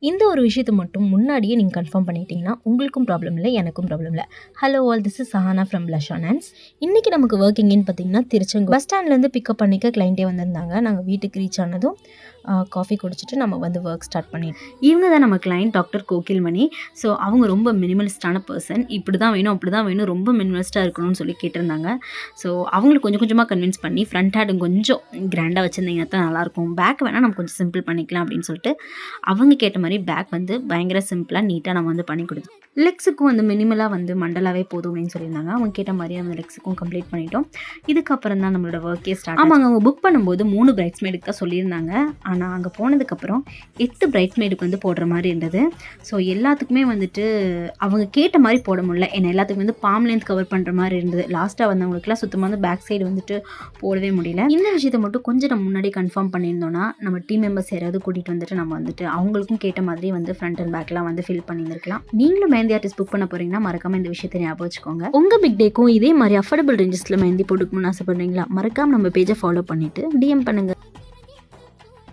இந்த ஒரு விஷயத்தை மட்டும் முன்னாடியே நீங்கள் கன்ஃபார்ம் பண்ணிட்டீங்கன்னா உங்களுக்கும் ப்ராப்ளம் இல்லை, எனக்கும் ப்ராப்ளம் இல்லை. Hello all, this is Sahana from Blush on Hands. இன்றைக்கி நமக்கு ஒர்க்கிங்னு பார்த்தீங்கன்னா திருச்செங்கோடு பஸ் ஸ்டாண்ட்லேருந்து பிக்கப் பண்ணிக்க கிளைண்ட்டே வந்திருந்தாங்க. நாங்கள் வீட்டுக்கு ரீச் ஆனதும் காஃபி குடிச்சிட்டு நம்ம வந்து ஒர்க் ஸ்டார்ட் பண்ணிட்டோம். இவங்க தான் நம்ம கிளைண்ட் டாக்டர் கோகில்மணி. ஸோ அவங்க ரொம்ப மினிமலிஸ்டான பர்சன். இப்படி தான் வேணும், அப்படி தான் வேணும், ரொம்ப மினிமலிஸ்ட்டாக இருக்கணும்னு சொல்லி கேட்டிருந்தாங்க. ஸோ அவங்களுக்கு கொஞ்சம் கொஞ்சமாக கன்வின்ஸ் பண்ணி ஃப்ரண்ட் ஹேடும் கொஞ்சம் கிராண்டாக வச்சுருந்தீங்கன்னா தான் நல்லாயிருக்கும், பேக் வேணால் நம்ம கொஞ்சம் சிம்பிள் பண்ணிக்கலாம் அப்படின்னு சொல்லிட்டு அவங்க கேட்ட மாதிரி பேக் வந்து பயங்கர சிம்பிளாக நீட்டாக நம்ம வந்து பண்ணி கொடுத்தோம். லெக்ஸுக்கும் வந்து மினிமலாக வந்து மண்டலாவே போதும் அப்படின்னு சொல்லியிருந்தாங்க. அவங்க கேட்ட மாதிரி நம்ம லெக்ஸுக்கும் கம்ப்ளீட் பண்ணிட்டோம். இதுக்கப்புறம் தான் நம்மளோட ஒர்க்கே ஸ்டார்ட். ஆமாங்க, அவங்க புக் பண்ணும்போது 3 பிரைட்ஸ்மெய்டுக்கு தான் சொல்லியிருந்தாங்க. ஆனால் அங்கே போனதுக்கப்புறம் 8 பிரைட்ஸ்மெய்டுக்கு வந்து போடுற மாதிரி இருந்தது. ஸோ எல்லாத்துக்குமே வந்துட்டு அவங்க கேட்ட மாதிரி போட முடியல. ஏன்னா எல்லாத்துக்கும் வந்து பாம் லென்த் கவர் பண்ணுற மாதிரி இருந்தது. லாஸ்ட்டாக வந்தவங்களுக்குலாம் சுத்தமாக வந்து பேக் சைடு வந்துட்டு போடவே முடியல. இந்த விஷயத்தை மட்டும் கொஞ்சம் நம்ம முன்னாடி கன்ஃபார்ம் பண்ணியிருந்தோன்னா நம்ம டீம் மெம்பர்ஸ் யாராவது கூட்டிகிட்டு வந்துட்டு நம்ம வந்துட்டு அவங்களுக்கும் கேட்ட மாதிரி வந்து ஃப்ரண்ட் அண்ட் பேக்லாம் வந்து ஃபில் பண்ணியிருக்கலாம். நீங்களும் மெஹந்தி ஆர்டிஸ்ட் புக் பண்ண போறீங்கன்னா மறக்காம இந்த விஷயத்தை ஞாபகம் வச்சுக்கோங்க. உங்க பிக் டேக்கும் இதே மாதிரி அஃபோர்டபுள் ரேஞ்சஸ்ல மெஹந்தி போட்டுக்கணும்னு ஆசைப்படுறீங்களா? மறக்காம நம்ம பேஜை ஃபாலோ பண்ணிட்டு DM பண்ணுங்க.